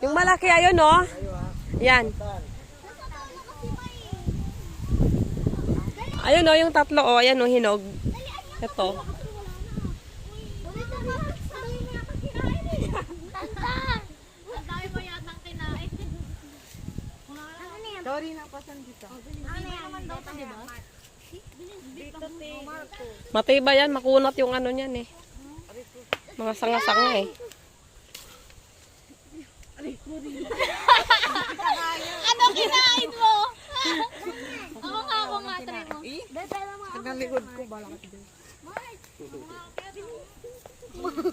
Yung malaki, ayun, no? Yan. Ayun, no, yung tatlo, oh. Ayan, no, hinog. Ito. Sorry na pasan dito. Matibay yan, makunat yung ano niyan eh. Mga sanga-sanga eh. Ano kinain mo? Ako nga, try mo. Hanggang likod ko, bala ka dito.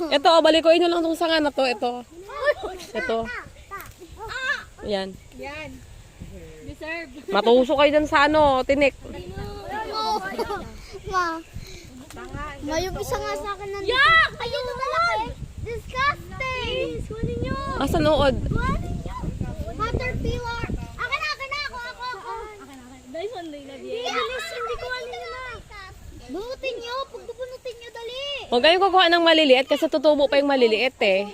Ito, oh, balikoin nyo lang tong sanga na to. Ito. Ito. Yan. Yan. Deserve. Matuso kayo dyan sa ano, tinik. Ma, yung isa nga sa akin nandito. Yak! Ayun na malaki. Disgusting. Kunin nyo. Asan uod? Kuhanin nyo. Caterpillar. Akin na ako. Dyson din na Bilis, hindi ko alin na. Bunutin nyo. Pagbubunutin nyo, dali. Huwag kayong kukuha ng maliliit kasi tutubo pa yung maliliit eh.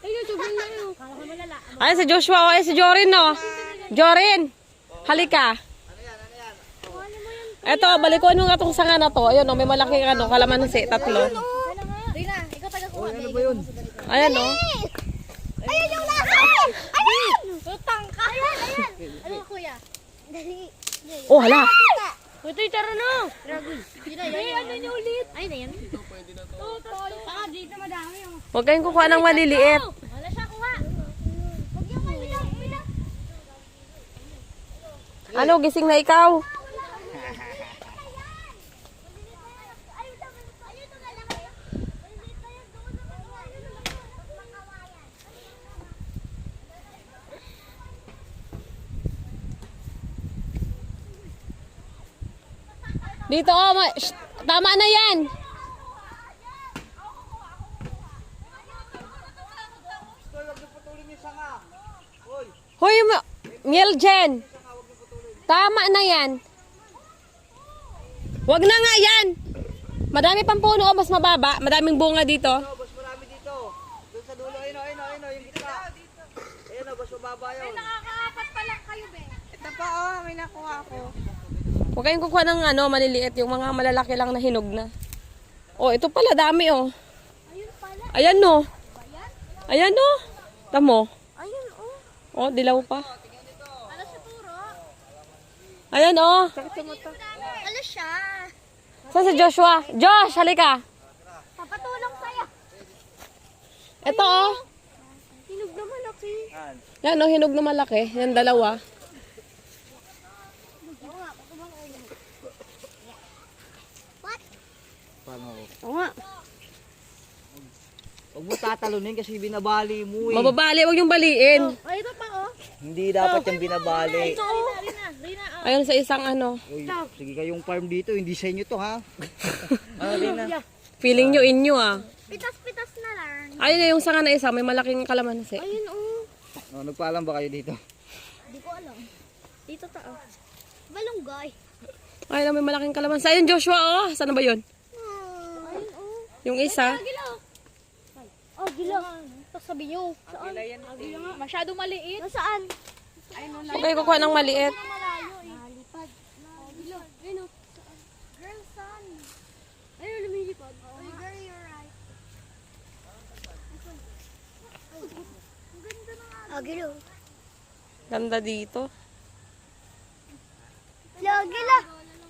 Ayun, sobrang na yun. Kala ko malala. Ay, si Joshua, oh, si Jorin, no? Jorin, halika. Eto, balikuan mo nga itong sanga na to. Ayun, no, may malaking ano, kalamansi, tatlo. Rina, ikaw taga-kuha. Ano ba yun? Ayan, no? Ayun yung laki. Ayun. Tutang ka. Ayan. Ano ka, kuya? Dali. Oh, hala. Ito, tara na. Dragon. Ano niya ulit? Ay, na yan. Ito, pwede na to. Saka dito madami yung... Huwag kayong kukuha ng maliliit. Wala siya kuha. Huwag yung bilang. Ano, gising na ikaw? Dito, oh, shh, tama na yan. Hoy, Mieljen. Tama na yan. Wag na nga yan. Madami pang puno, oh, mas mababa. Madaming bunga dito. Bas marami dito. Doon sa dulo, ayun, yung gitna. Ayun, bas mababa yun. Nakakaapat pa lang kayo, be. Ito pa, may nakuha ako. Huwag kayong kukuha ng ano, maliliit. Yung mga malalaki lang na hinog na. Oh, ito pala, dami, oh. Ayan, no. Ayan, no. Tamo. Ayun, oh. Oh, dilaw pa. Ano sa turo? Ayan, oh. Ano siya? Saan si Joshua? Josh, halika. Papatulong sa'yo. Ito, oh. Hinog na malaki. Yan, oh, hinog na malaki. Yan, dalawa. Paano? Oo nga. Huwag mo tatalunin kasi binabali mo eh. Mababali, huwag yung baliin. Ay, ito pa, oh. Hindi dapat yung binabali. Ito, oh. Rina, oh. Ayun sa isang ano. Uy, sige kayong farm dito, hindi sa inyo to ha. Ano din na? Feeling nyo inyo, ah. Pitas-pitas na lang. Ayun na yung sanga na isa. May malaking kalamansi. Ayun, oh. Oh, nagpaalam ba kayo dito? Hindi ko alam. Dito ta, oh. Balunggay. Ayun na, may malaking kalamansi. Ayun, Joshua, oh. Saan na ba yun? Ayun, oh. Yung isa. Oh, gila. Sabi nyo. Saan? Masyadong maliit. Nasaan? Huwag kayong kukuha ng maliit. Malipad. Gila. Ayun, oh. Girl, saan? Ayun, lumilipad. Oy, girl, you're right. Ang ganda ng agad. Ah, gila. Ganda dito. Gila.